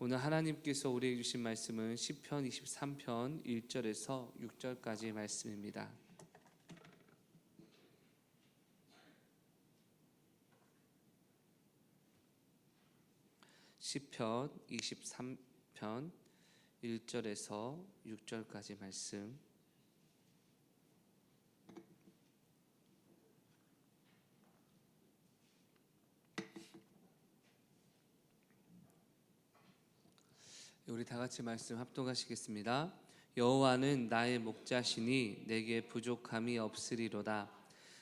오늘 하나님께서 우리에게 주신 말씀은 시편 23편 1절에서 6절까지의 말씀입니다. 시편 23편 1절에서 6절까지 말씀. 우리 다 같이 말씀 합독하시겠습니다. 여호와는 나의 목자시니 내게 부족함이 없으리로다.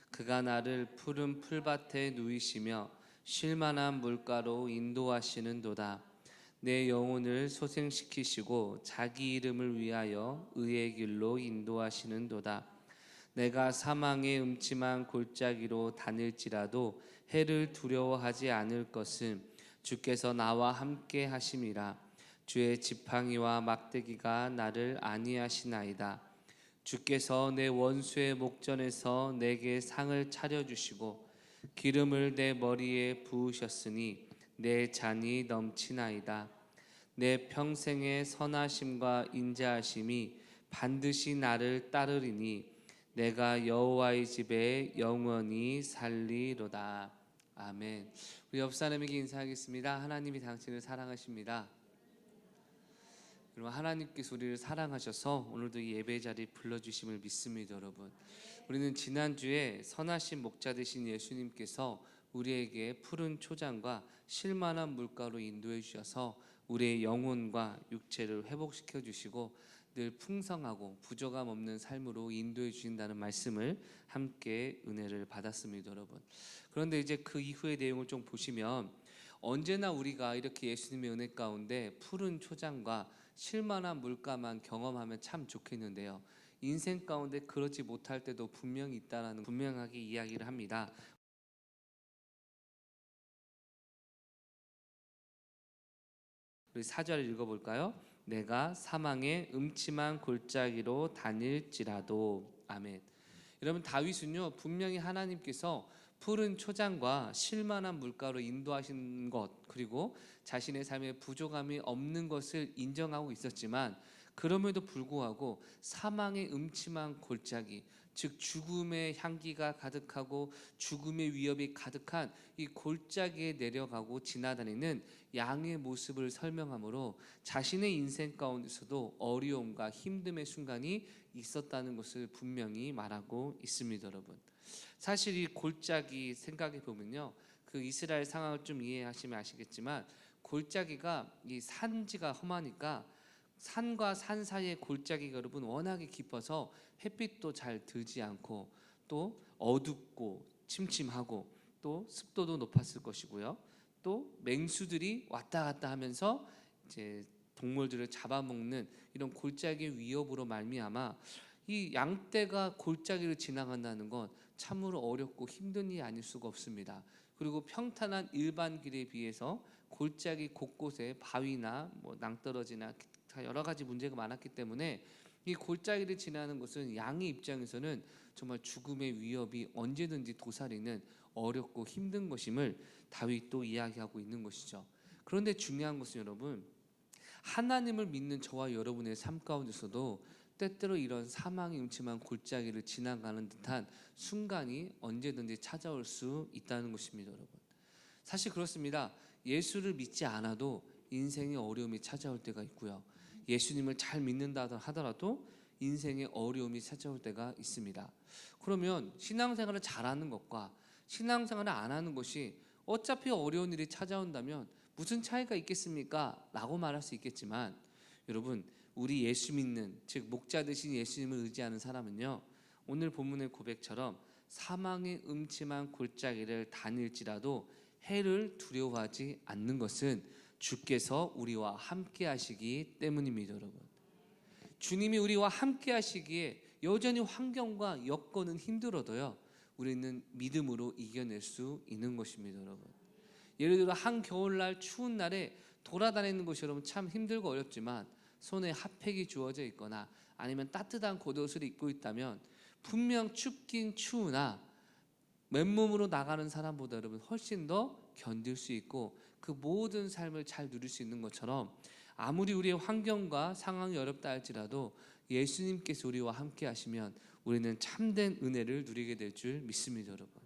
그가 나를 푸른 풀밭에 누이시며 쉴 만한 물가로 인도하시는도다. 내 영혼을 소생시키시고 자기 이름을 위하여 의의 길로 인도하시는도다. 내가 사망의 음침한 골짜기로 다닐지라도 해를 두려워하지 않을 것은 주께서 나와 함께 하심이라. 주의 지팡이와 막대기가 나를 안위하시나이다. 주께서 내 원수의 목전에서 내게 상을 차려주시고 기름을 내 머리에 부으셨으니 내 잔이 넘치나이다. 내 평생의 선하심과 인자하심이 반드시 나를 따르리니 내가 여호와의 집에 영원히 살리로다. 아멘. 우리 옆 사람에게 인사하겠습니다. 하나님이 당신을 사랑하십니다. 여러분, 하나님께서 우리를 사랑하셔서 오늘도 이 예배 자리에 불러주심을 믿습니다. 여러분, 우리는 지난주에 선하신 목자 되신 예수님께서 우리에게 푸른 초장과 쉴만한 물가로 인도해 주셔서 우리의 영혼과 육체를 회복시켜 주시고 늘 풍성하고 부족함 없는 삶으로 인도해 주신다는 말씀을 함께 은혜를 받았습니다. 여러분, 그런데 이제 그 이후의 내용을 좀 보시면 언제나 우리가 이렇게 예수님의 은혜 가운데 푸른 초장과 쉴만한 물가만 경험하면 참 좋겠는데요, 인생 가운데 그렇지 못할 때도 분명히 있다라는 분명하게 이야기를 합니다. 우리 4절 읽어볼까요? 내가 사망의 음침한 골짜기로 다닐지라도. 아멘. 여러분, 다윗은요 분명히 하나님께서 푸른 초장과 쉴만한 물가로 인도하신 것, 그리고 자신의 삶에 부족함이 없는 것을 인정하고 있었지만, 그럼에도 불구하고 사망의 음침한 골짜기, 즉 죽음의 향기가 가득하고 죽음의 위협이 가득한 이 골짜기에 내려가고 지나다니는 양의 모습을 설명하므로 자신의 인생 가운데서도 어려움과 힘듦의 순간이 있었다는 것을 분명히 말하고 있습니다. 여러분, 사실 이 골짜기 생각해 보면요, 그 이스라엘 상황을 좀 이해하시면 아시겠지만, 골짜기가 이 산지가 험하니까 산과 산 사이의 골짜기가 여러분 워낙에 깊어서 햇빛도 잘 들지 않고 또 어둡고 침침하고 또 습도도 높았을 것이고요, 또 맹수들이 왔다 갔다 하면서 이제 동물들을 잡아먹는 이런 골짜기의 위협으로 말미암아 이 양떼가 골짜기를 지나간다는 건 참으로 어렵고 힘든 일이 아닐 수가 없습니다. 그리고 평탄한 일반 길에 비해서 골짜기 곳곳에 바위나 낭떠러지나 여러 가지 문제가 많았기 때문에 이 골짜기를 지나는 것은 양의 입장에서는 정말 죽음의 위협이 언제든지 도사리는 어렵고 힘든 것임을 다윗도 이야기하고 있는 것이죠. 그런데 중요한 것은 여러분, 하나님을 믿는 저와 여러분의 삶 가운데서도 때때로 이런 사망이 음침한 골짜기를 지나가는 듯한 순간이 언제든지 찾아올 수 있다는 것입니다. 여러분, 사실 그렇습니다. 예수를 믿지 않아도 인생의 어려움이 찾아올 때가 있고요, 예수님을 잘 믿는다 하더라도 인생의 어려움이 찾아올 때가 있습니다. 그러면 신앙생활을 잘하는 것과 신앙생활을 안 하는 것이 어차피 어려운 일이 찾아온다면 무슨 차이가 있겠습니까? 라고 말할 수 있겠지만, 여러분, 우리 예수 믿는, 즉 목자 되신 예수님을 의지하는 사람은요, 오늘 본문의 고백처럼 사망의 음침한 골짜기를 다닐지라도 해를 두려워하지 않는 것은 주께서 우리와 함께 하시기 때문입니다. 여러분, 주님이 우리와 함께 하시기에 여전히 환경과 여건은 힘들어도요, 우리는 믿음으로 이겨낼 수 있는 것입니다. 여러분, 예를 들어 한겨울날 추운 날에 돌아다니는 것이 여러분 참 힘들고 어렵지만, 손에 핫팩이 주어져 있거나 아니면 따뜻한 겉옷을 입고 있다면 분명 춥긴 추우나 맨몸으로 나가는 사람보다 여러분 훨씬 더 견딜 수 있고, 그 모든 삶을 잘 누릴 수 있는 것처럼 아무리 우리의 환경과 상황이 어렵다 할지라도 예수님께서 우리와 함께 하시면 우리는 참된 은혜를 누리게 될 줄 믿습니다, 여러분.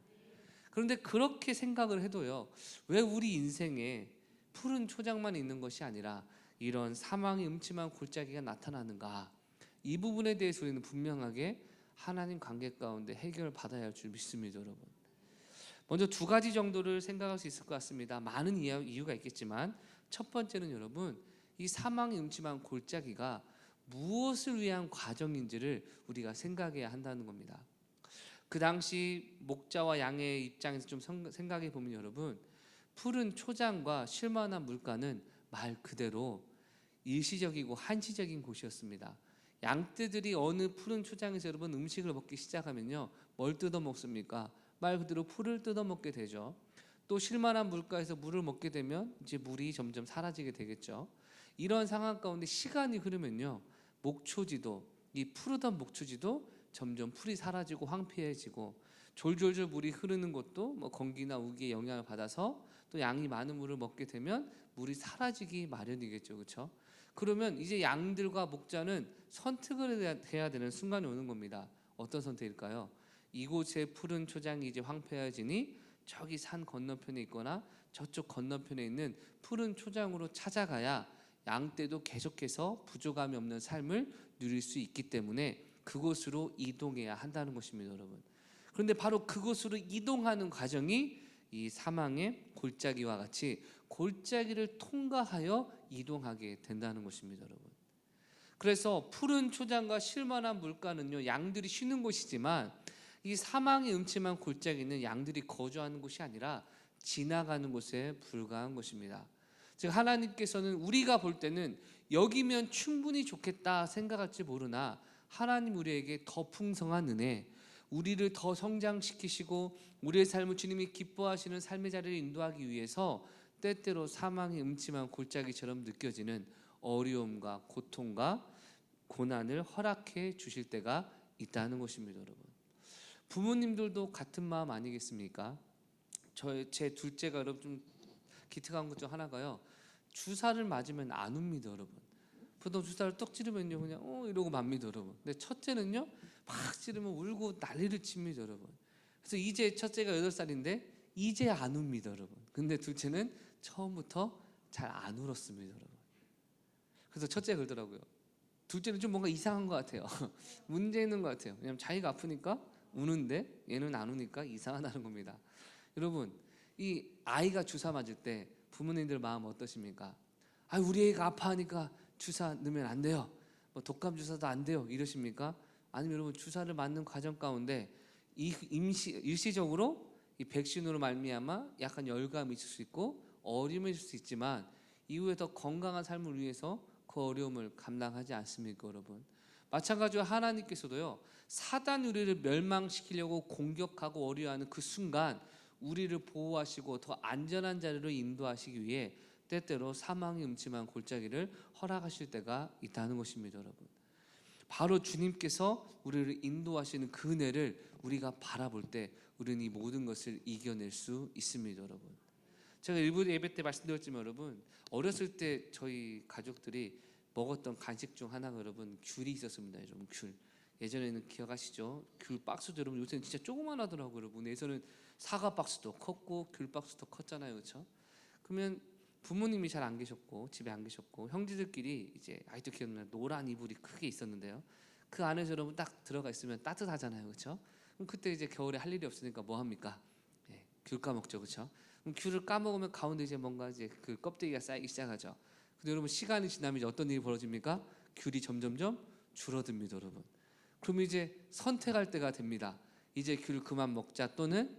그런데 그렇게 생각을 해도요, 왜 우리 인생에 푸른 초장만 있는 것이 아니라 이런 사망의 음침한 골짜기가 나타나는가? 이 부분에 대해서 우리는 분명하게 하나님 관계 가운데 해결을 받아야 할 줄 믿습니다, 여러분. 먼저 두 가지 정도를 생각할 수 있을 것 같습니다. 많은 이유가 있겠지만 첫 번째는 여러분, 이 사망의 음침한 골짜기가 무엇을 위한 과정인지를 우리가 생각해야 한다는 겁니다. 그 당시 목자와 양의 입장에서 좀 생각해 보면 여러분, 푸른 초장과 쉴만한 물가는 말 그대로 일시적이고 한시적인 곳이었습니다. 양떼들이 어느 푸른 초장에서 여러분 음식을 먹기 시작하면요, 뭘 뜯어 먹습니까? 말 그대로 풀을 뜯어 먹게 되죠. 또 쉴만한 물가에서 물을 먹게 되면 이제 물이 점점 사라지게 되겠죠. 이런 상황 가운데 시간이 흐르면요, 목초지도, 이 푸르던 목초지도 점점 풀이 사라지고 황폐해지고, 졸졸졸 물이 흐르는 곳도 뭐 건기나 우기의 영향을 받아서 또 양이 많은 물을 먹게 되면 물이 사라지기 마련이겠죠, 그렇죠? 그러면 이제 양들과 목자는 선택을 해야 되는 순간이 오는 겁니다. 어떤 선택일까요? 이곳의 푸른 초장이 이제 황폐해지니 저기 산 건너편에 있거나 저쪽 건너편에 있는 푸른 초장으로 찾아가야 양떼도 계속해서 부족함이 없는 삶을 누릴 수 있기 때문에 그곳으로 이동해야 한다는 것입니다, 여러분. 그런데 바로 그곳으로 이동하는 과정이 이 사망의 골짜기와 같이 골짜기를 통과하여 이동하게 된다는 것입니다, 여러분. 그래서 푸른 초장과 쉴만한 물가는요, 양들이 쉬는 곳이지만 이 사망의 음침한 골짜기는 양들이 거주하는 곳이 아니라 지나가는 곳에 불과한 것입니다. 즉 하나님께서는 우리가 볼 때는 여기면 충분히 좋겠다 생각할지 모르나 하나님 우리에게 더 풍성한 은혜, 우리를 더 성장시키시고 우리의 삶을 주님이 기뻐하시는 삶의 자리를 인도하기 위해서 때때로 사망의 음침한 골짜기처럼 느껴지는 어려움과 고통과 고난을 허락해 주실 때가 있다는 것입니다, 여러분. 부모님들도 같은 마음 아니겠습니까? 제 둘째가 여러분 좀 기특한 것 중 하나가요, 주사를 맞으면 안 웁니다, 여러분. 보통 주사를 떡 찌르면요 그냥 이러고 맙니다, 여러분. 근데 첫째는요 막 찌르면 울고 난리를 칩니다, 여러분. 그래서 이제 첫째가 8살인데 이제 안 웁니다, 여러분. 근데 둘째는 처음부터 잘 안 울었습니다, 여러분. 그래서 첫째가 그러더라고요. 둘째는 좀 뭔가 이상한 것 같아요. 문제 있는 것 같아요. 왜냐면 자기가 아프니까 우는데 얘는 안 우니까 이상하다는 겁니다. 여러분, 이 아이가 주사 맞을 때 부모님들 마음 어떠십니까? 아, 우리 애가 아파하니까 주사 넣으면 안 돼요. 뭐 독감 주사도 안 돼요. 이러십니까? 아니면 여러분 주사를 맞는 과정 가운데 일시적으로 이 백신으로 말미암아 약간 열감이 있을 수 있고 어려움이 있을 수 있지만 이후에 더 건강한 삶을 위해서 그 어려움을 감당하지 않습니까, 여러분? 마찬가지로 하나님께서도요, 사단 우리를 멸망시키려고 공격하고 어려워하는 그 순간 우리를 보호하시고 더 안전한 자리로 인도하시기 위해 때때로 사망의 음침한 골짜기를 허락하실 때가 있다는 것입니다, 여러분. 바로 주님께서 우리를 인도하시는 그 은혜를 우리가 바라볼 때 우리는 이 모든 것을 이겨낼 수 있습니다, 여러분. 제가 일부 예배 때 말씀드렸지만 여러분, 어렸을 때 저희 가족들이 먹었던 간식 중 하나가 여러분 귤이 있었습니다, 여러분. 귤. 예전에는 기억하시죠? 귤 박스도 여러분 요새는 진짜 조그만하더라고요, 여러분. 예전에는 사과 박스도 컸고 귤 박스도 컸잖아요, 그렇죠? 그러면 부모님이 잘 안 계셨고 집에 안 계셨고 형제들끼리 이제 아직도 기억나요. 노란 이불이 크게 있었는데요. 그 안에서 여러분 딱 들어가 있으면 따뜻하잖아요, 그렇죠? 그럼 그때 이제 겨울에 할 일이 없으니까 뭐 합니까? 예, 귤 까먹죠, 그렇죠? 그럼 귤을 까먹으면 가운데 이제 뭔가 이제 그 껍데기가 쌓이기 시작하죠. 근데 여러분 시간이 지나면 이제 어떤 일이 벌어집니까? 귤이 점점점 줄어듭니다, 여러분. 그럼 이제 선택할 때가 됩니다. 이제 귤 그만 먹자 또는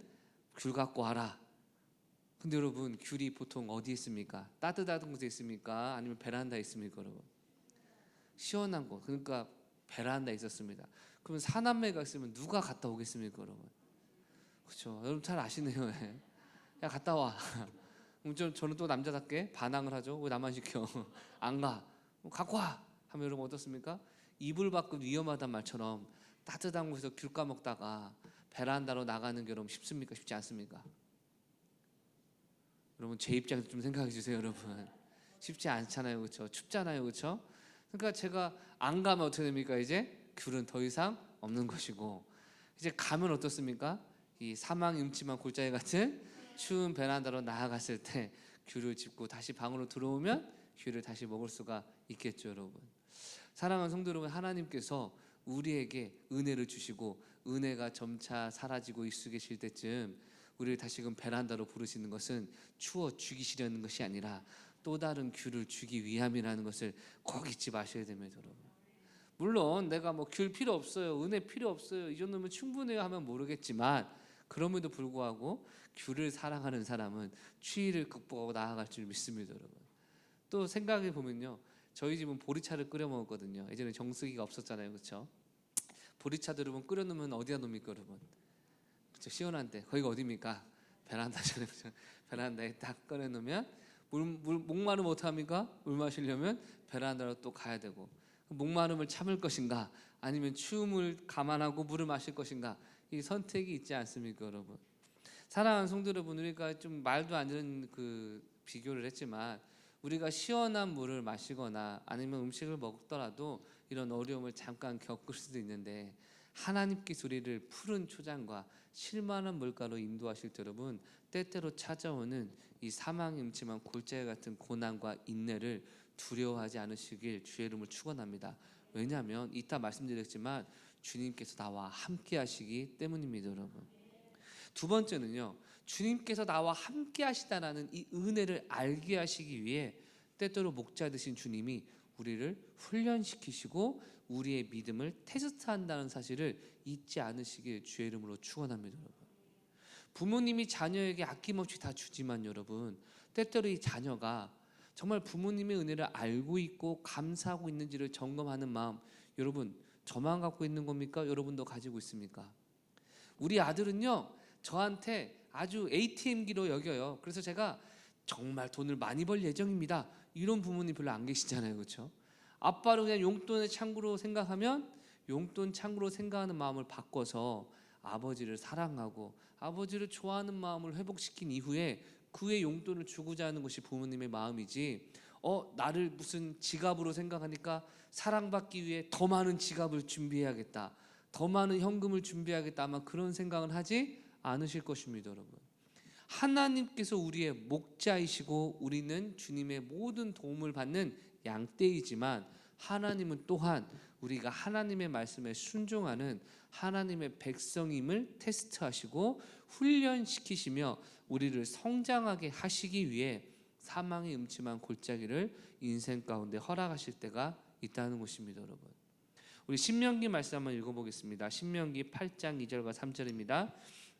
귤 갖고 와라. 근데 여러분 귤이 보통 어디에 있습니까? 따뜻한 곳에 있습니까? 아니면 베란다에 있습니까, 여러분? 시원한 곳. 그러니까 베란다에 있었습니다. 그러면 사남매가 있으면 누가 갔다 오겠습니까, 여러분? 그렇죠. 여러분 잘 아시네요. 야 갔다 와. 그럼 저는 또 남자답게 반항을 하죠. 왜 나만 시켜? 안 가. 갖고 와. 하면 여러분 어떻습니까? 이불 밖은 위험하단 말처럼 따뜻한 곳에서 귤 까먹다가 베란다로 나가는 게 여러분 쉽습니까? 쉽지 않습니까? 여러분 제 입장에서 좀 생각해 주세요. 여러분 쉽지 않잖아요, 그렇죠? 춥잖아요, 그렇죠? 그러니까 제가 안 가면 어떻게 됩니까? 이제 귤은 더 이상 없는 것이고, 이제 가면 어떻습니까? 이 사망 음침한 골짜기 같은 추운 베란다로 나아갔을 때 귤을 짚고 다시 방으로 들어오면 귤을 다시 먹을 수가 있겠죠, 여러분. 사랑하는 성도 여러분, 하나님께서 우리에게 은혜를 주시고 은혜가 점차 사라지고 익숙해질 때쯤 우리를 다시금 베란다로 부르시는 것은 추워 죽이시려는 것이 아니라 또 다른 귤을 주기 위함이라는 것을 꼭 잊지 마셔야 됩니다, 여러분. 물론 내가 뭐 귤 필요 없어요, 은혜 필요 없어요, 이 정도면 충분해요 하면 모르겠지만, 그럼에도 불구하고 귤을 사랑하는 사람은 추위를 극복하고 나아갈 줄 믿습니다, 여러분. 또 생각해 보면요, 저희 집은 보리차를 끓여 먹었거든요. 예전에 정수기가 없었잖아요, 그렇죠? 보리차도 여러분 끓여 놓으면 어디다 놓습니까, 여러분? 그렇죠? 시원한데 거기가 어디입니까? 베란다잖아요, 그렇죠? 베란다에 딱 꺼내 놓으면 목마르면 어떡합니까? 물 마시려면 베란다로 또 가야 되고, 목마름을 참을 것인가 아니면 추움을 감안하고 물을 마실 것인가, 이 선택이 있지 않습니까, 여러분? 사랑하는 성도 여러분, 우리가 좀 말도 안 되는 그 비교를 했지만, 우리가 시원한 물을 마시거나 아니면 음식을 먹더라도 이런 어려움을 잠깐 겪을 수도 있는데, 하나님께서 우리를 푸른 초장과 실만한 물가로 인도하실 때 여러분, 때때로 찾아오는 이 사망의 음침한 골짜기 같은 고난과 인내를 두려워하지 않으시길 주의 이름을 축원합니다. 왜냐하면 이따 말씀드렸지만 주님께서 나와 함께 하시기 때문입니다, 여러분. 두 번째는요, 주님께서 나와 함께 하시다라는 이 은혜를 알게 하시기 위해 때때로 목자 되신 주님이 우리를 훈련시키시고 우리의 믿음을 테스트한다는 사실을 잊지 않으시길 주의 이름으로 축원합니다, 여러분. 부모님이 자녀에게 아낌없이 다 주지만 여러분, 때때로 이 자녀가 정말 부모님의 은혜를 알고 있고 감사하고 있는지를 점검하는 마음, 여러분 저만 갖고 있는 겁니까? 여러분도 가지고 있습니까? 우리 아들은요, 저한테 아주 ATM기로 여겨요. 그래서 제가 정말 돈을 많이 벌 예정입니다, 이런 부모님 별로 안 계시잖아요, 그렇죠? 아빠를 그냥 용돈의 창구로 생각하면 용돈 창구로 생각하는 마음을 바꿔서 아버지를 사랑하고 아버지를 좋아하는 마음을 회복시킨 이후에 그의 용돈을 주고자 하는 것이 부모님의 마음이지, 나를 무슨 지갑으로 생각하니까 사랑받기 위해 더 많은 지갑을 준비해야겠다, 더 많은 현금을 준비해야겠다, 아마 그런 생각은 하지 않으실 것입니다, 여러분. 하나님께서 우리의 목자이시고 우리는 주님의 모든 도움을 받는 양떼이지만, 하나님은 또한 우리가 하나님의 말씀에 순종하는 하나님의 백성임을 테스트하시고 훈련시키시며 우리를 성장하게 하시기 위해 사망의 음침한 골짜기를 인생 가운데 허락하실 때가 있다는 것입니다, 여러분. 우리 신명기 말씀 한번 읽어보겠습니다. 신명기 8장 2절과 3절입니다.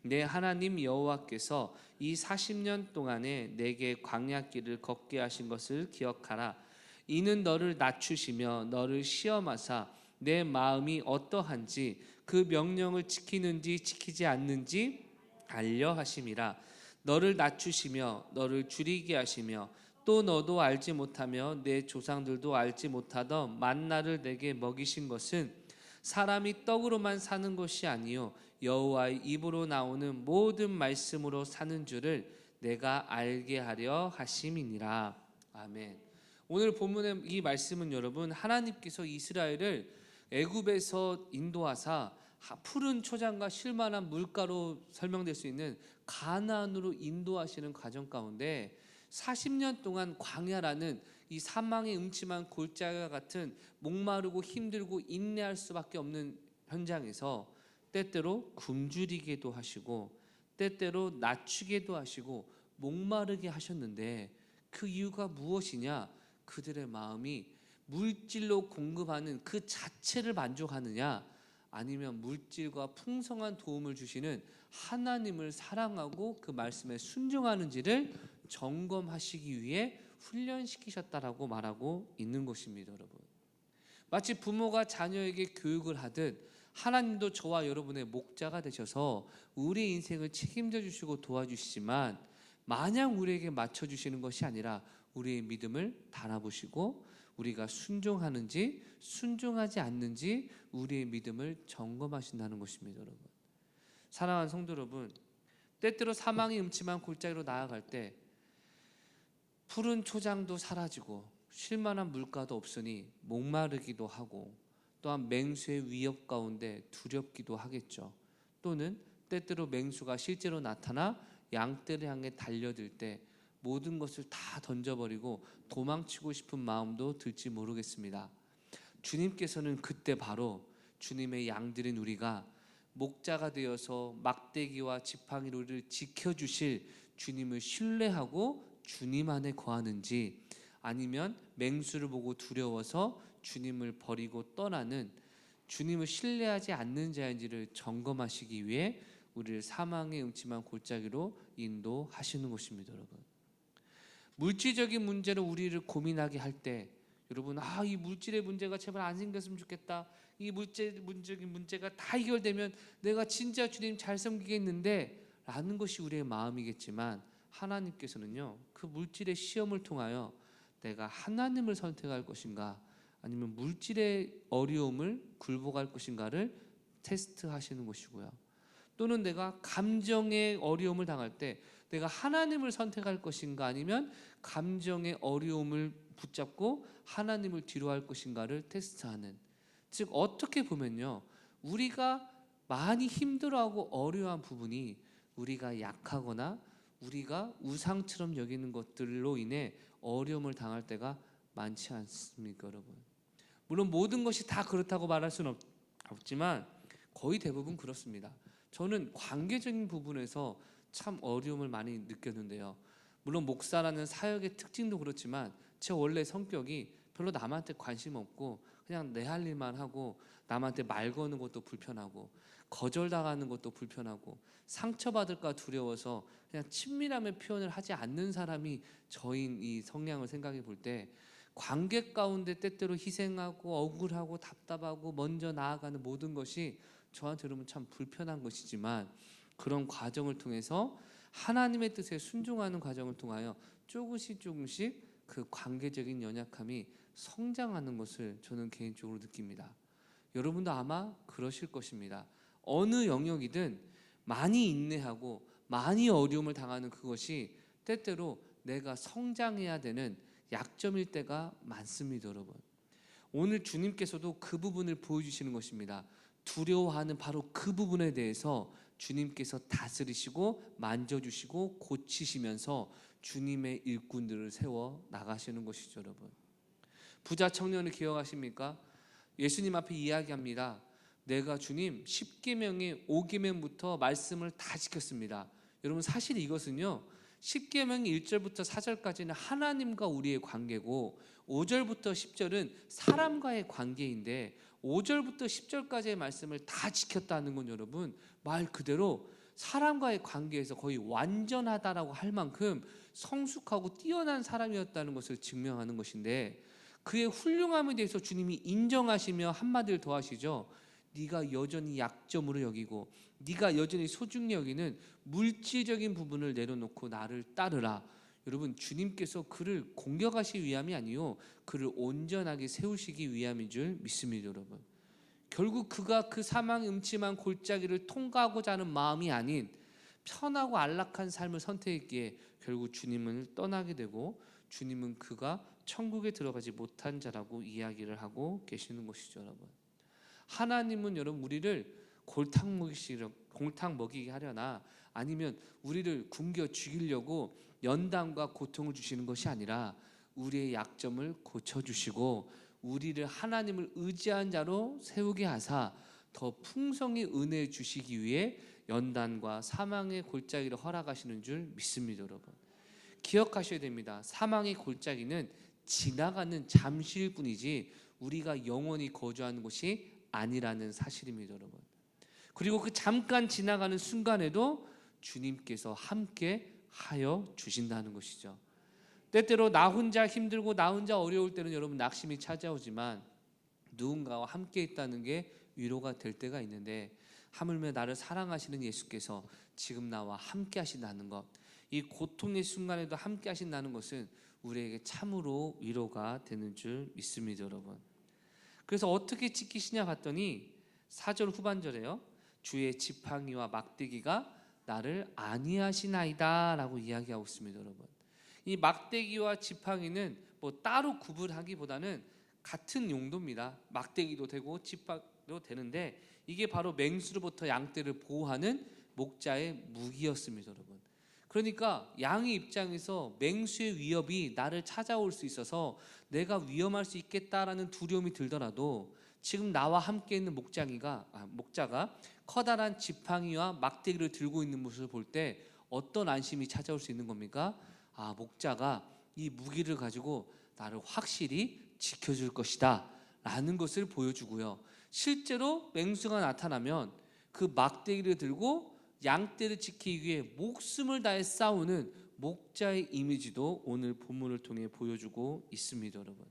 내 하나님 여호와께서 이 40년 동안에 내게 광야길을 걷게 하신 것을 기억하라. 이는 너를 낮추시며 너를 시험하사 내 마음이 어떠한지 그 명령을 지키는지 지키지 않는지 알려 하심이라. 너를 낮추시며 너를 줄이게 하시며 또 너도 알지 못하며 내 조상들도 알지 못하던 만나를 내게 먹이신 것은 사람이 떡으로만 사는 것이 아니요 여호와의 입으로 나오는 모든 말씀으로 사는 줄을 내가 알게 하려 하심이니라. 아멘. 오늘 본문의 이 말씀은 여러분, 하나님께서 이스라엘을 애굽에서 인도하사 푸른 초장과 실만한 물가로 설명될 수 있는 가나안으로 인도하시는 과정 가운데 40년 동안 광야라는 이 사망의 음침한 골짜기와 같은 목마르고 힘들고 인내할 수밖에 없는 현장에서 때때로 굶주리게도 하시고 때때로 낮추게도 하시고 목마르게 하셨는데, 그 이유가 무엇이냐? 그들의 마음이 물질로 공급하는 그 자체를 만족하느냐, 아니면 물질과 풍성한 도움을 주시는 하나님을 사랑하고 그 말씀에 순종하는지를 점검하시기 위해 훈련시키셨다라고 말하고 있는 것입니다, 여러분. 마치 부모가 자녀에게 교육을 하듯 하나님도 저와 여러분의 목자가 되셔서 우리 인생을 책임져 주시고 도와주시지만, 마냥 우리에게 맞춰주시는 것이 아니라 우리의 믿음을 달아보시고 우리가 순종하는지 순종하지 않는지 우리의 믿음을 점검하신다는 것입니다, 여러분. 사랑하는 성도 여러분, 때때로 사망이 음침한 골짜기로 나아갈 때 푸른 초장도 사라지고 쉴만한 물가도 없으니 목마르기도 하고 또한 맹수의 위협 가운데 두렵기도 하겠죠. 또는 때때로 맹수가 실제로 나타나 양떼를 향해 달려들 때 모든 것을 다 던져버리고 도망치고 싶은 마음도 들지 모르겠습니다. 주님께서는 그때 바로 주님의 양들인 우리가 목자가 되어서 막대기와 지팡이로 우리를 지켜주실 주님을 신뢰하고 주님 안에 거하는지, 아니면 맹수를 보고 두려워서 주님을 버리고 떠나는, 주님을 신뢰하지 않는 자인지를 점검하시기 위해 우리를 사망의 음침한 골짜기로 인도하시는 것입니다. 여러분, 물질적인 문제로 우리를 고민하게 할 때, 여러분, 이 물질의 문제가 제발 안 생겼으면 좋겠다, 이 물질적인 문제가 다 해결되면 내가 진짜 주님 잘 섬기겠는데 라는 것이 우리의 마음이겠지만, 하나님께서는요, 그 물질의 시험을 통하여 내가 하나님을 선택할 것인가 아니면 물질의 어려움을 굴복할 것인가를 테스트하시는 것이고요. 또는 내가 감정의 어려움을 당할 때 내가 하나님을 선택할 것인가 아니면 감정의 어려움을 붙잡고 하나님을 뒤로할 것인가를 테스트하는, 즉 어떻게 보면요, 우리가 많이 힘들어하고 어려워한 부분이 우리가 약하거나 우리가 우상처럼 여기는 것들로 인해 어려움을 당할 때가 많지 않습니까, 여러분? 물론 모든 것이 다 그렇다고 말할 수는 없지만 거의 대부분 그렇습니다. 저는 관계적인 부분에서 참 어려움을 많이 느꼈는데요. 물론 목사라는 사역의 특징도 그렇지만 제 원래 성격이 별로 남한테 관심 없고 그냥 내 할 일만 하고, 남한테 말 거는 것도 불편하고 거절당하는 것도 불편하고 상처받을까 두려워서 그냥 친밀함의 표현을 하지 않는 사람이 저인 이 성향을 생각해 볼 때, 관계 가운데 때때로 희생하고 억울하고 답답하고 먼저 나아가는 모든 것이 저한테 여러분 참 불편한 것이지만, 그런 과정을 통해서 하나님의 뜻에 순종하는 과정을 통하여 조금씩 그 관계적인 연약함이 성장하는 것을 저는 개인적으로 느낍니다. 여러분도 아마 그러실 것입니다. 어느 영역이든 많이 인내하고 많이 어려움을 당하는 그것이 때때로 내가 성장해야 되는 약점일 때가 많습니다. 여러분, 오늘 주님께서도 그 부분을 보여주시는 것입니다. 두려워하는 바로 그 부분에 대해서 주님께서 다스리시고 만져주시고 고치시면서 주님의 일꾼들을 세워 나가시는 것이죠. 여러분, 부자 청년을 기억하십니까? 예수님 앞에 이야기합니다. 내가 주님 10계명의 5계명부터 말씀을 다 지켰습니다. 여러분, 사실 이것은요, 10계명의 1절부터 4절까지는 하나님과 우리의 관계고 5절부터 10절은 사람과의 관계인데 5절부터 10절까지의 말씀을 다 지켰다는 건 여러분, 말 그대로 사람과의 관계에서 거의 완전하다라고 할 만큼 성숙하고 뛰어난 사람이었다는 것을 증명하는 것인데, 그의 훌륭함에 대해서 주님이 인정하시며 한마디를 더 하시죠. 네가 여전히 약점으로 여기고 네가 여전히 소중히 여기는 물질적인 부분을 내려놓고 나를 따르라. 여러분, 주님께서 그를 공격하시기 위함이 아니요, 그를 온전하게 세우시기 위함인 줄 믿습니다. 여러분, 결국 그가 그 사망의 음침한 골짜기를 통과하고자 하는 마음이 아닌 편하고 안락한 삶을 선택했기에 결국 주님을 떠나게 되고, 주님은 그가 천국에 들어가지 못한 자라고 이야기를 하고 계시는 것이죠. 여러분, 하나님은 여러분 우리를 골탕 먹이게 하려나 아니면 우리를 굶겨 죽이려고 연단과 고통을 주시는 것이 아니라 우리의 약점을 고쳐주시고 우리를 하나님을 의지한 자로 세우게 하사 더 풍성히 은혜 주시기 위해 연단과 사망의 골짜기를 허락하시는 줄 믿습니다. 여러분, 기억하셔야 됩니다. 사망의 골짜기는 지나가는 잠시일 뿐이지 우리가 영원히 거주하는 곳이 아니라는 사실입니다. 여러분, 그리고 그 잠깐 지나가는 순간에도 주님께서 함께 하여 주신다는 것이죠. 때때로 나 혼자 힘들고 나 혼자 어려울 때는 여러분 낙심이 찾아오지만 누군가와 함께 있다는 게 위로가 될 때가 있는데, 하물며 나를 사랑하시는 예수께서 지금 나와 함께 하신다는 것, 이 고통의 순간에도 함께 하신다는 것은 우리에게 참으로 위로가 되는 줄 믿습니다. 여러분, 그래서 어떻게 지키시냐 봤더니 4절 후반절에요, 주의 지팡이와 막대기가 나를 안위하시나이다 라고 이야기하고 있습니다. 여러분, 이 막대기와 지팡이는 뭐 따로 구분하기보다는 같은 용도입니다. 막대기도 되고 지팡이도 되는데 이게 바로 맹수로부터 양떼를 보호하는 목자의 무기였습니다, 여러분. 그러니까 양의 입장에서 맹수의 위협이 나를 찾아올 수 있어서 내가 위험할 수 있겠다라는 두려움이 들더라도 지금 나와 함께 있는 목자가 커다란 지팡이와 막대기를 들고 있는 모습을 볼 때 어떤 안심이 찾아올 수 있는 겁니까? 목자가 이 무기를 가지고 나를 확실히 지켜줄 것이다 라는 것을 보여주고요. 실제로 맹수가 나타나면 그 막대기를 들고 양떼를 지키기 위해 목숨을 다해 싸우는 목자의 이미지도 오늘 본문을 통해 보여주고 있습니다, 여러분.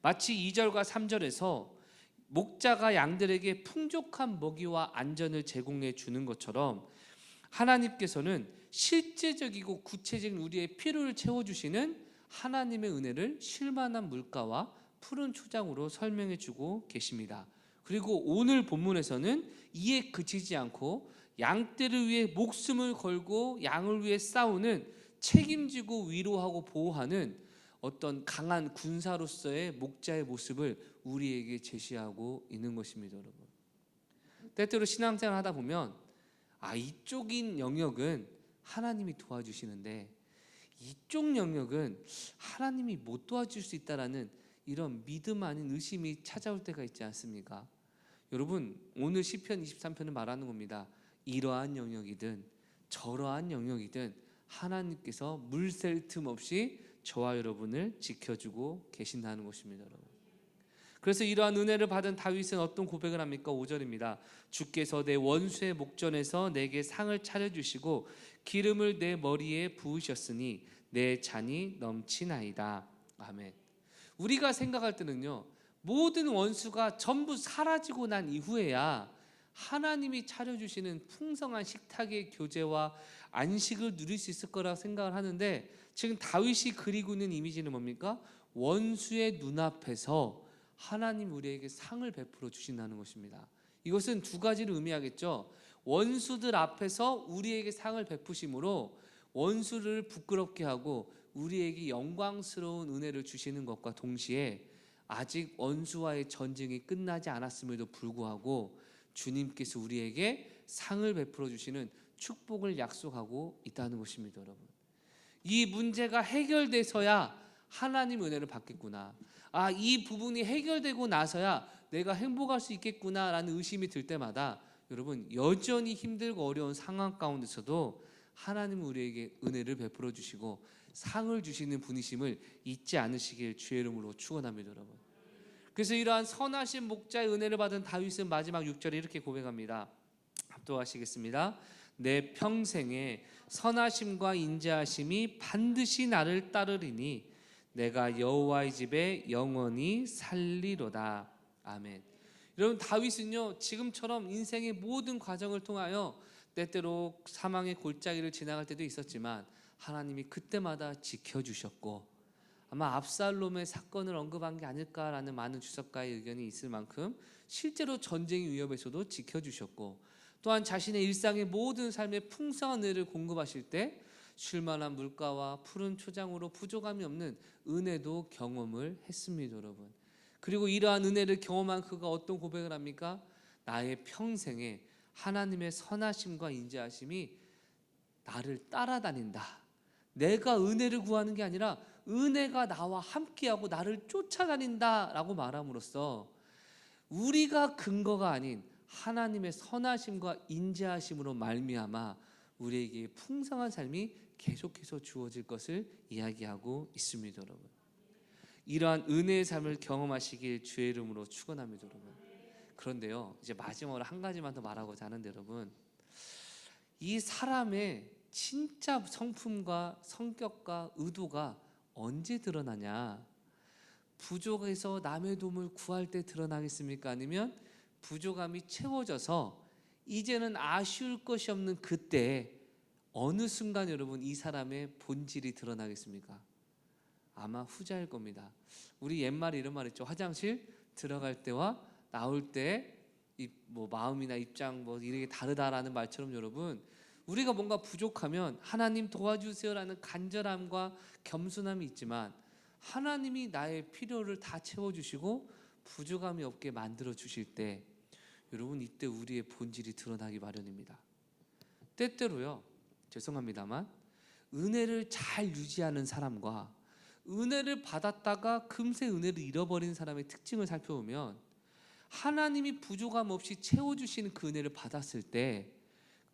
마치 2절과 3절에서 목자가 양들에게 풍족한 먹이와 안전을 제공해 주는 것처럼 하나님께서는 실제적이고 구체적인 우리의 필요를 채워주시는 하나님의 은혜를 쉴만한 물가와 푸른 초장으로 설명해 주고 계십니다. 그리고 오늘 본문에서는 이에 그치지 않고 양떼를 위해 목숨을 걸고 양을 위해 싸우는 책임지고 위로하고 보호하는 어떤 강한 군사로서의 목자의 모습을 우리에게 제시하고 있는 것입니다, 여러분. 때때로 신앙생활 하다 보면 이쪽인 영역은 하나님이 도와주시는데 이쪽 영역은 하나님이 못 도와줄 수 있다라는 이런 믿음 아닌 의심이 찾아올 때가 있지 않습니까? 여러분, 오늘 시편 23편은 말하는 겁니다. 이러한 영역이든 저러한 영역이든 하나님께서 물샐 틈 없이 저와 여러분을 지켜주고 계신다는 것입니다, 여러분. 그래서 이러한 은혜를 받은 다윗은 어떤 고백을 합니까? 5절입니다. 주께서 내 원수의 목전에서 내게 상을 차려주시고 기름을 내 머리에 부으셨으니 내 잔이 넘치나이다. 아멘. 우리가 생각할 때는요, 모든 원수가 전부 사라지고 난 이후에야 하나님이 차려주시는 풍성한 식탁의 교제와 안식을 누릴 수 있을 거라고 생각을 하는데, 지금 다윗이 그리고 있는 이미지는 뭡니까? 원수의 눈앞에서 하나님 우리에게 상을 베풀어 주신다는 것입니다. 이것은 두 가지를 의미하겠죠. 원수들 앞에서 우리에게 상을 베푸심으로 원수를 부끄럽게 하고 우리에게 영광스러운 은혜를 주시는 것과 동시에 아직 원수와의 전쟁이 끝나지 않았음에도 불구하고 주님께서 우리에게 상을 베풀어 주시는 축복을 약속하고 있다는 것입니다, 여러분. 이 문제가 해결돼서야 하나님 은혜를 받겠구나. 이 부분이 해결되고 나서야 내가 행복할 수 있겠구나라는 의심이 들 때마다 여러분, 여전히 힘들고 어려운 상황 가운데서도 하나님은 우리에게 은혜를 베풀어 주시고 상을 주시는 분이심을 잊지 않으시길 주의 이름으로 축원합니다, 여러분. 그래서 이러한 선하신 목자의 은혜를 받은 다윗은 마지막 6절에 이렇게 고백합니다. 합독하시겠습니다. 내 평생에 선하심과 인자하심이 반드시 나를 따르리니 내가 여호와의 집에 영원히 살리로다. 아멘. 여러분, 다윗은요, 지금처럼 인생의 모든 과정을 통하여 때때로 사망의 골짜기를 지나갈 때도 있었지만 하나님이 그때마다 지켜주셨고, 아마 압살롬의 사건을 언급한 게 아닐까라는 많은 주석가의 의견이 있을 만큼 실제로 전쟁의 위협에서도 지켜주셨고, 또한 자신의 일상의 모든 삶의 풍성한 은혜를 공급하실 때 쉴만한 물가와 푸른 초장으로 부족함이 없는 은혜도 경험을 했습니다, 여러분. 그리고 이러한 은혜를 경험한 그가 어떤 고백을 합니까? 나의 평생에 하나님의 선하심과 인자하심이 나를 따라다닌다. 내가 은혜를 구하는 게 아니라 은혜가 나와 함께하고 나를 쫓아다닌다라고 말함으로써 우리가 근거가 아닌 하나님의 선하심과 인자하심으로 말미암아 우리에게 풍성한 삶이 계속해서 주어질 것을 이야기하고 있습니다, 여러분. 이러한 은혜의 삶을 경험하시길 주의 이름으로 축원합니다, 여러분. 그런데요, 이제 마지막으로 한 가지만 더 말하고자 하는데, 여러분, 이 사람의 진짜 성품과 성격과 의도가 언제 드러나냐? 부족해서 남의 도움을 구할 때 드러나겠습니까? 아니면 부족함이 채워져서 이제는 아쉬울 것이 없는 그때 어느 순간 여러분 이 사람의 본질이 드러나겠습니까? 아마 후자일 겁니다. 우리 옛말에 이런 말 있죠. 화장실 들어갈 때와 나올 때 뭐 마음이나 입장 뭐 이렇게 다르다라는 말처럼 여러분, 우리가 뭔가 부족하면 하나님 도와주세요라는 간절함과 겸손함이 있지만 하나님이 나의 필요를 다 채워주시고 부족함이 없게 만들어 주실 때 여러분 이때 우리의 본질이 드러나기 마련입니다. 때때로요, 죄송합니다만 은혜를 잘 유지하는 사람과 은혜를 받았다가 금세 은혜를 잃어버린 사람의 특징을 살펴보면 하나님이 부족함 없이 채워주시는 그 은혜를 받았을 때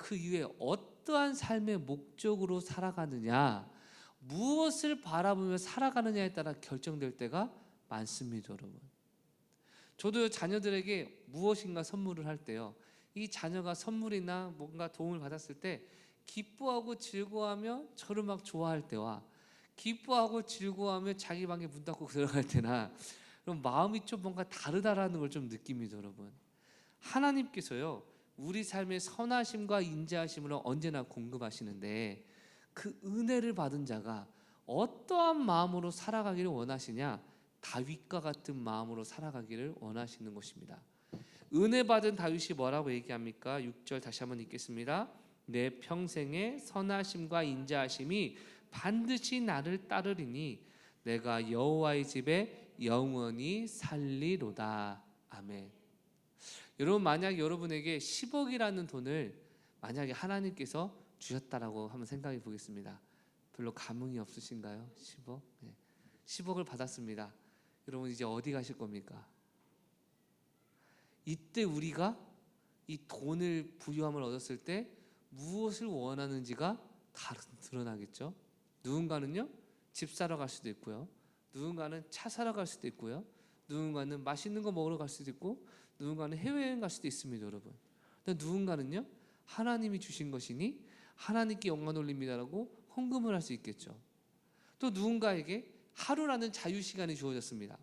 그 이후에 어떠한 삶의 목적으로 살아가느냐, 무엇을 바라보며 살아가느냐에 따라 결정될 때가 많습니다. 여러분, 저도 자녀들에게 무엇인가 선물을 할 때요, 이 자녀가 선물이나 뭔가 도움을 받았을 때 기뻐하고 즐거워하며 저를 막 좋아할 때와 기뻐하고 즐거워하며 자기 방에 문 닫고 들어갈 때나 그럼 마음이 좀 뭔가 다르다라는 걸 좀 느낍니다. 여러분, 하나님께서요 우리 삶의 선하심과 인자하심을 언제나 공급하시는데 그 은혜를 받은 자가 어떠한 마음으로 살아가기를 원하시냐, 다윗과 같은 마음으로 살아가기를 원하시는 것입니다. 은혜 받은 다윗이 뭐라고 얘기합니까? 6절 다시 한번 읽겠습니다. 내 평생의 선하심과 인자하심이 반드시 나를 따르리니 내가 여호와의 집에 영원히 살리로다. 아멘. 여러분, 만약 여러분에게 10억이라는 돈을 만약에 하나님께서 주셨다라고 한번 생각해 보겠습니다. 별로 감흥이 없으신가요? 10억? 네. 10억을 받았습니다. 여러분 이제 어디 가실 겁니까? 이때 우리가 이 돈을 부유함을 얻었을 때 무엇을 원하는지가 다 드러나겠죠. 누군가는요 집 사러 갈 수도 있고요, 누군가는 차 사러 갈 수도 있고요, 누군가는 맛있는 거 먹으러 갈 수도 있고, 누군가는 해외여행 갈 수도 있습니다. 여러분, 근데 누군가는요 하나님이 주신 것이니 하나님께 영광 돌립니다라고 헌금을 할 수 있겠죠. 또 누군가에게 하루라는 자유시간이 주어졌습니다.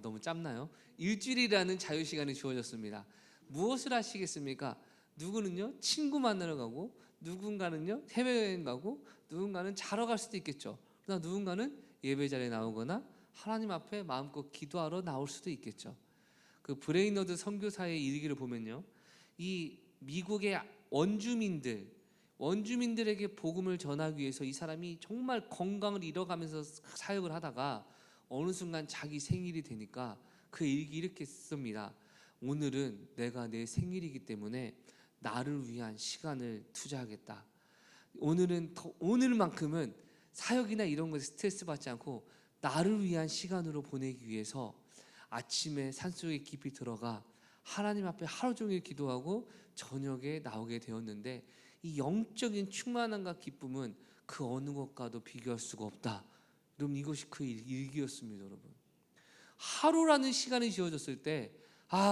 너무 짧나요? 일주일이라는 자유시간이 주어졌습니다. 무엇을 하시겠습니까? 누구는요 친구 만나러 가고, 누군가는요 해외여행 가고, 누군가는 자러 갈 수도 있겠죠. 그러나 누군가는 예배 자리에 나오거나 하나님 앞에 마음껏 기도하러 나올 수도 있겠죠. 그 브레이너드 선교사의 일기를 보면요, 이 미국의 원주민들에게 복음을 전하기 위해서 이 사람이 정말 건강을 잃어가면서 사역을 하다가 어느 순간 자기 생일이 되니까 그 일기 이렇게 씁니다. 오늘은 내가 내 생일이기 때문에 나를 위한 시간을 투자하겠다. 오늘만큼은 사역이나 이런 것에 스트레스 받지 않고 나를 위한 시간으로 보내기 위해서 아침에 산속에 깊이 들어가 하나님 앞에 하루 종일 기도하고 저녁에 나오게 되었는데 이 영적인 충만함과 기쁨은 그 어느 것과도 비교할 수가 없다. 여러분, 이것이 그 일기였습니다. 여러분, 하루라는 시간이 지어졌을 때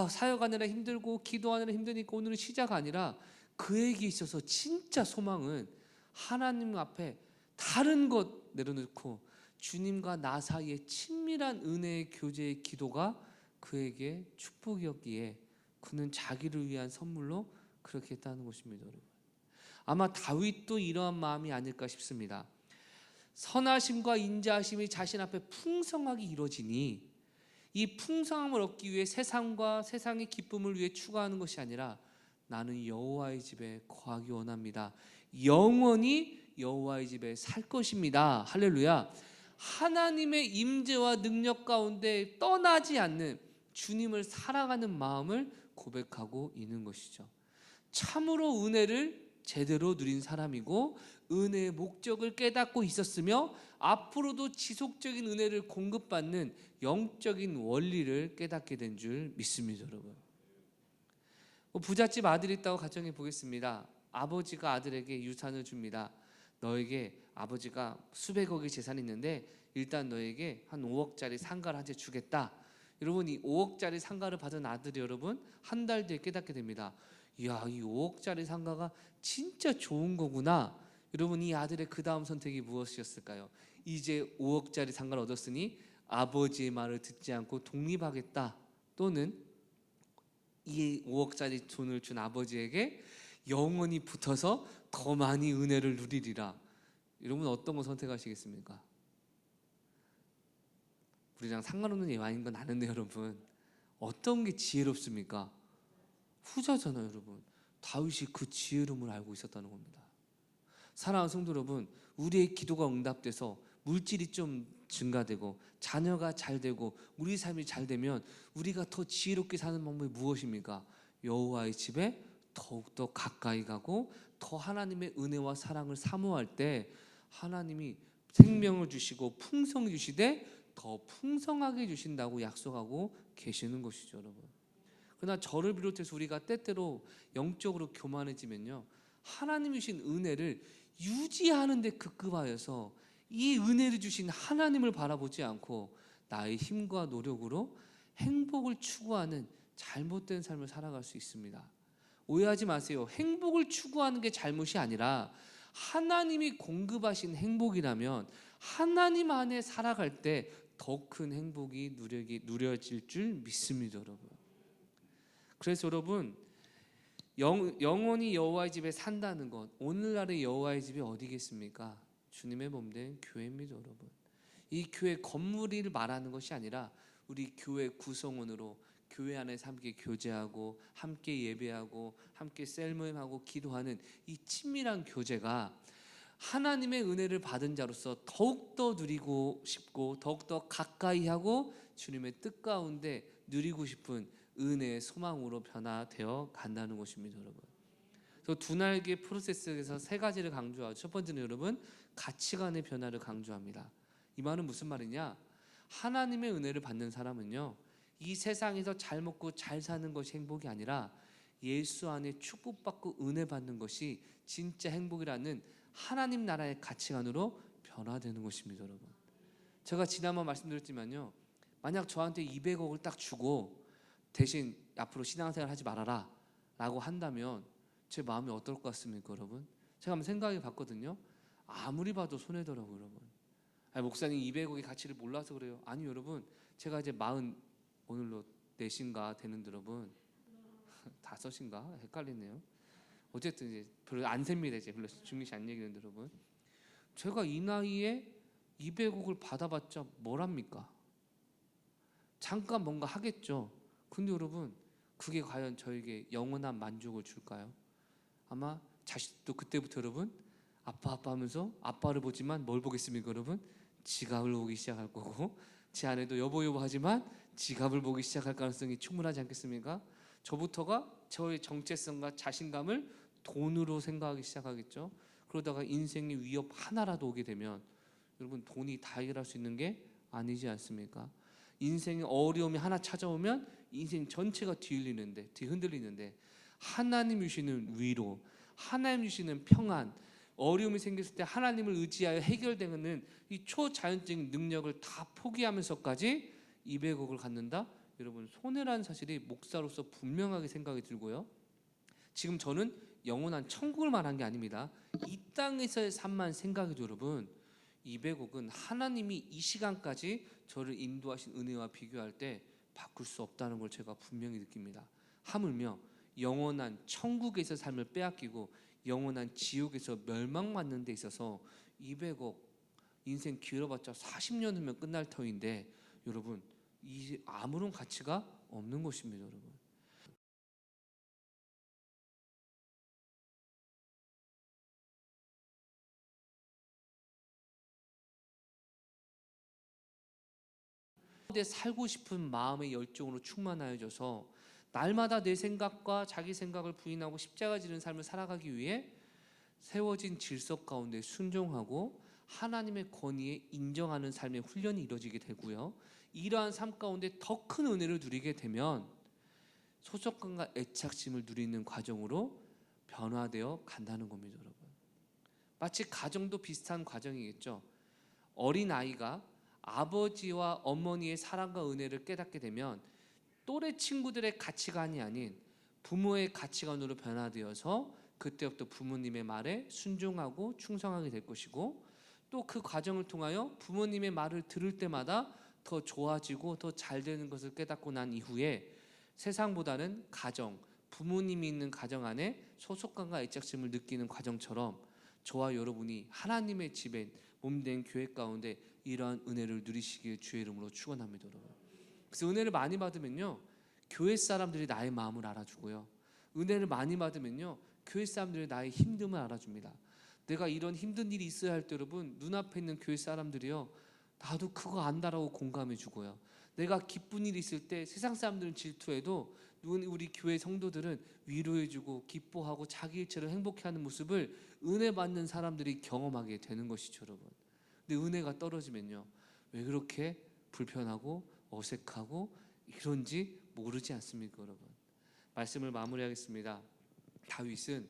사역하느라 힘들고 기도하느라 힘드니까 오늘은 시작 아니라 그에게 있어서 진짜 소망은 하나님 앞에 다른 것 내려놓고 주님과 나 사이의 친밀한 은혜의 교제의 기도가 그에게 축복이었기에 그는 자기를 위한 선물로 그렇게 했다는 것입니다. 여러분, 아마 다윗도 이러한 마음이 아닐까 싶습니다. 선하심과 인자하심이 자신 앞에 풍성하게 이루어지니 이 풍성함을 얻기 위해 세상과 세상의 기쁨을 위해 추구하는 것이 아니라 나는 여호와의 집에 거하기 원합니다. 영원히 여호와의 집에 살 것입니다. 할렐루야. 하나님의 임재와 능력 가운데 떠나지 않는 주님을 살아가는 마음을 고백하고 있는 것이죠. 참으로 은혜를 제대로 누린 사람이고 은혜의 목적을 깨닫고 있었으며 앞으로도 지속적인 은혜를 공급받는 영적인 원리를 깨닫게 된 줄 믿습니다. 여러분, 부잣집 아들이 있다고 가정해 보겠습니다. 아버지가 아들에게 유산을 줍니다. 너에게 아버지가 수백억의 재산이 있는데 일단 너에게 한 5억짜리 상가를 한 채 주겠다. 여러분, 이 5억짜리 상가를 받은 아들이 여러분 한 달 뒤에 깨닫게 됩니다. 이야, 이 5억짜리 상가가 진짜 좋은 거구나. 여러분, 이 아들의 그 다음 선택이 무엇이었을까요? 이제 5억짜리 상가를 얻었으니 아버지의 말을 듣지 않고 독립하겠다. 또는 이 5억짜리 돈을 준 아버지에게 영원히 붙어서 더 많이 은혜를 누리리라. 여러분, 어떤 거 선택하시겠습니까? 우리랑 상관없는 예화인 건 아는데 여러분, 어떤 게 지혜롭습니까? 후자잖아요. 여러분, 다윗이 그 지혜로움을 알고 있었다는 겁니다. 사랑하는 성도 여러분, 우리의 기도가 응답돼서 물질이 좀 증가되고 자녀가 잘 되고 우리 삶이 잘 되면 우리가 더 지혜롭게 사는 방법이 무엇입니까? 여호와의 집에 더욱더 가까이 가고 더 하나님의 은혜와 사랑을 사모할 때 하나님이 생명을 주시고 풍성히 주시되 더 풍성하게 주신다고 약속하고 계시는 것이죠, 여러분. 그러나 저를 비롯해서 우리가 때때로 영적으로 교만해지면요, 하나님이 주신 은혜를 유지하는 데 급급하여서 이 은혜를 주신 하나님을 바라보지 않고 나의 힘과 노력으로 행복을 추구하는 잘못된 삶을 살아갈 수 있습니다. 오해하지 마세요. 행복을 추구하는 게 잘못이 아니라 하나님이 공급하신 행복이라면 하나님 안에 살아갈 때 더 큰 행복이 누려질 줄 믿습니다, 여러분. 그래서 여러분, 영원히 여호와의 집에 산다는 것, 오늘날의 여호와의 집이 어디겠습니까? 주님의 몸된 교회입니다, 여러분. 이 교회 건물을 말하는 것이 아니라 우리 교회 구성원으로 교회 안에서 함께 교제하고 함께 예배하고 함께 셀모임하고 기도하는 이 친밀한 교제가 하나님의 은혜를 받은 자로서 더욱더 누리고 싶고 더욱더 가까이 하고 주님의 뜻 가운데 누리고 싶은 은혜의 소망으로 변화되어 간다는 것입니다, 여러분. 그래서 두 날개 프로세스에서 세 가지를 강조하죠. 첫 번째는 여러분, 가치관의 변화를 강조합니다. 이 말은 무슨 말이냐? 하나님의 은혜를 받는 사람은요, 이 세상에서 잘 먹고 잘 사는 것이 행복이 아니라 예수 안에 축복받고 은혜 받는 것이 진짜 행복이라는 하나님 나라의 가치관으로 변화되는 것입니다, 여러분. 제가 지난번 말씀드렸지만요, 만약 저한테 200억을 딱 주고 대신 앞으로 신앙생활 하지 말아라 라고 한다면 제 마음이 어떨 것 같습니까, 여러분? 제가 한번 생각해 봤거든요. 아무리 봐도 손해더라고요, 여러분. 아니, 목사님 200억의 가치를 몰라서 그래요. 아니, 여러분, 제가 이제 40 오늘로 4인가 되는데 여러분 5인가 헷갈리네요. 어쨌든 이제 별로 안 셉니다. 이제 별로 중요시 안 얘기하는데 여러분, 제가 이 나이에 200억을 받아봤자 뭐랍니까? 잠깐 뭔가 하겠죠. 근데 여러분, 그게 과연 저에게 영원한 만족을 줄까요? 아마 자식도 그때부터 여러분 아빠 하면서 아빠를 보지만 뭘 보겠습니까, 여러분? 지갑을 보기 시작할 거고, 제 아내도 여보 하지만 지갑을 보기 시작할 가능성이 충분하지 않겠습니까? 저부터가 저의 정체성과 자신감을 돈으로 생각하기 시작하겠죠. 그러다가 인생의 위협 하나라도 오게 되면 여러분, 돈이 다 해결할 수 있는 게 아니지 않습니까? 인생의 어려움이 하나 찾아오면 인생 전체가 뒤흔들리는데 하나님 주시는 위로, 하나님 주시는 평안, 어려움이 생겼을 때 하나님을 의지하여 해결되는 이 초자연적인 능력을 다 포기하면서까지 200억을 갖는다? 여러분, 손해라는 사실이 목사로서 분명하게 생각이 들고요. 지금 저는 영원한 천국을 말한 게 아닙니다. 이 땅에서의 삶만 생각해도 여러분, 200억은 하나님이 이 시간까지 저를 인도하신 은혜와 비교할 때 바꿀 수 없다는 걸 제가 분명히 느낍니다. 하물며 영원한 천국에서 삶을 빼앗기고 영원한 지옥에서 멸망받는 데 있어서 200억 인생 길어봤자 40년 후면 끝날 터인데 여러분, 이 아무런 가치가 없는 것입니다, 여러분. 근데 살고 싶은 마음의 열정으로 충만하여져서 날마다 내 생각과 자기 생각을 부인하고 십자가 지는 삶을 살아가기 위해 세워진 질서 가운데 순종하고 하나님의 권위에 인정하는 삶의 훈련이 이루어지게 되고요. 이러한 삶 가운데 더 큰 은혜를 누리게 되면 소속감과 애착심을 누리는 과정으로 변화되어 간다는 겁니다, 여러분. 마치 가정도 비슷한 과정이겠죠. 어린아이가 아버지와 어머니의 사랑과 은혜를 깨닫게 되면 또래 친구들의 가치관이 아닌 부모의 가치관으로 변화되어서 그때부터 부모님의 말에 순종하고 충성하게 될 것이고, 또 그 과정을 통하여 부모님의 말을 들을 때마다 더 좋아지고 더 잘 되는 것을 깨닫고 난 이후에 세상보다는 가정, 부모님이 있는 가정 안에 소속감과 애착심을 느끼는 과정처럼 저와 여러분이 하나님의 집에 몸된 교회 가운데 이러한 은혜를 누리시길 주의 이름으로 축원합니다, 여러분. 그래서 은혜를 많이 받으면요, 교회 사람들이 나의 마음을 알아주고요, 은혜를 많이 받으면요, 교회 사람들이 나의 힘듦을 알아줍니다. 내가 이런 힘든 일이 있어야 할 때 여러분, 눈앞에 있는 교회 사람들이요, 나도 그거 안다라고 공감해 주고요. 내가 기쁜 일이 있을 때 세상 사람들은 질투해도 우리 교회 성도들은 위로해 주고 기뻐하고 자기 일처럼 행복해하는 모습을 은혜 받는 사람들이 경험하게 되는 것이죠, 여러분. 근데 은혜가 떨어지면요, 왜 그렇게 불편하고 어색하고 이런지 모르지 않습니까, 여러분? 말씀을 마무리하겠습니다. 다윗은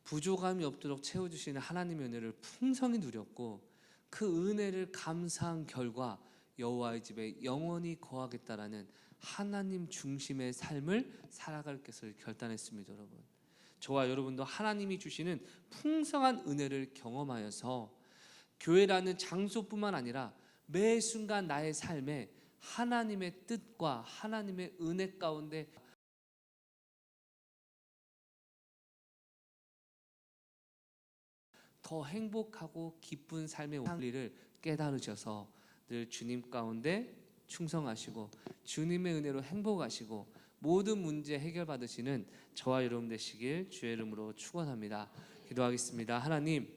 부족함이 없도록 채워주시는 하나님의 은혜를 풍성히 누렸고, 그 은혜를 감사한 결과 여호와의 집에 영원히 거하겠다라는 하나님 중심의 삶을 살아갈 것을 결단했습니다. 여러분, 저와 여러분도 하나님이 주시는 풍성한 은혜를 경험하여서 교회라는 장소뿐만 아니라 매 순간 나의 삶에 하나님의 뜻과 하나님의 은혜 가운데 더 행복하고 기쁜 삶의 원리를 깨달으셔서 늘 주님 가운데 충성하시고 주님의 은혜로 행복하시고 모든 문제 해결받으시는 저와 여러분 되시길 주의 이름으로 축원합니다. 기도하겠습니다. 하나님,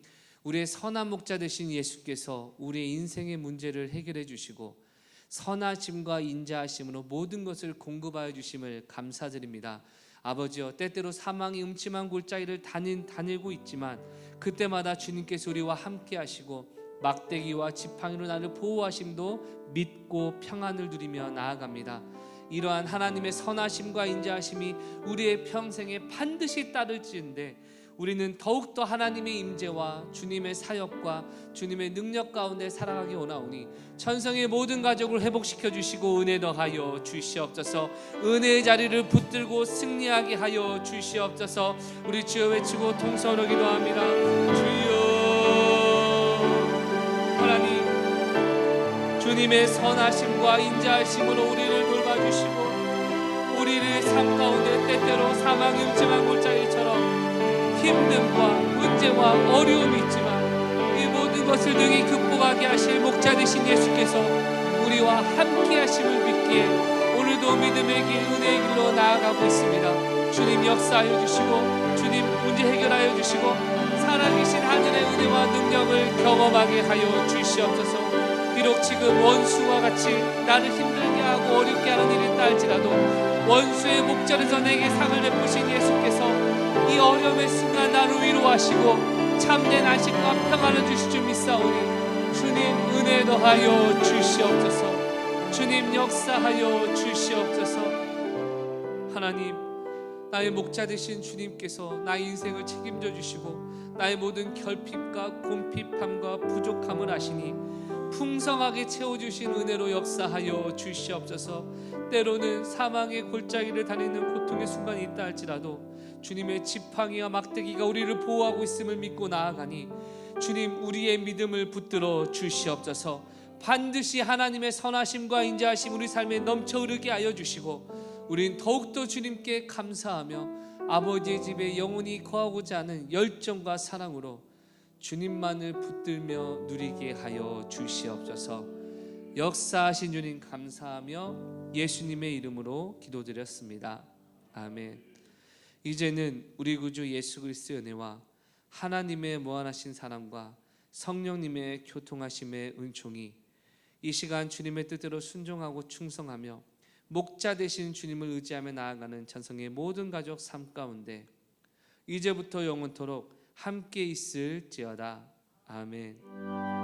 우리의 선한 목자 되신 예수께서 우리의 인생의 문제를 해결해 주시고 선하심과 인자하심으로 모든 것을 공급하여 주심을 감사드립니다. 아버지여, 때때로 사망의 음침한 골짜기를 다니고 있지만 그때마다 주님께서 우리와 함께 하시고 막대기와 지팡이로 나를 보호하심도 믿고 평안을 누리며 나아갑니다. 이러한 하나님의 선하심과 인자하심이 우리의 평생에 반드시 따를지인데 우리는 더욱더 하나님의 임재와 주님의 사역과 주님의 능력 가운데 살아가기 원하오니 천성의 모든 가족을 회복시켜 주시고 은혜 더하여 주시옵소서. 은혜의 자리를 붙들고 승리하게 하여 주시옵소서. 우리 주여 외치고 통성으로 기도합니다. 주여, 하나님, 주님의 선하심과 인자하심으로 우리를 돌봐주시고 우리를 삶 가운데 때때로 사망의 음침한 골짜기처럼 힘듦과 문제와 어려움이 있지만 이 모든 것을 능히 극복하게 하실 목자 되신 예수께서 우리와 함께 하심을 믿기에 오늘도 믿음의 길, 은혜의 길로 나아가고 있습니다. 주님 역사하여 주시고 주님 문제 해결하여 주시고 살아계신 하늘의 은혜와 능력을 경험하게 하여 주시옵소서. 비록 지금 원수와 같이 나를 힘들게 하고 어렵게 하는 일이 있다 할지라도 원수의 목전에서 내게 상을 베푸신 예수께서 이 어려움의 순간 나를 위로하시고 참된 안식과 평안을 주실 줄 믿사오니 주님 은혜 더하여 주시옵소서. 주님 역사하여 주시옵소서. 하나님, 나의 목자 되신 주님께서 나의 인생을 책임져 주시고 나의 모든 결핍과 궁핍함과 부족함을 아시니 풍성하게 채워주신 은혜로 역사하여 주시옵소서. 때로는 사망의 골짜기를 다니는 고통의 순간이 있다 할지라도 주님의 지팡이와 막대기가 우리를 보호하고 있음을 믿고 나아가니 주님 우리의 믿음을 붙들어 주시옵소서. 반드시 하나님의 선하심과 인자하심 우리 삶에 넘쳐 흐르게 하여 주시고 우린 더욱더 주님께 감사하며 아버지의 집에 영원히 거하고자 하는 열정과 사랑으로 주님만을 붙들며 누리게 하여 주시옵소서. 역사하신 주님 감사하며 예수님의 이름으로 기도드렸습니다. 아멘. 이제는 우리 구주 예수 그리스도의 은혜와 하나님의 무한하신 사랑과 성령님의 교통하심의 은총이 이 시간 주님의 뜻대로 순종하고 충성하며 목자 되신 주님을 의지하며 나아가는 전성의 모든 가족 삶 가운데 이제부터 영원토록 함께 있을지어다. 아멘.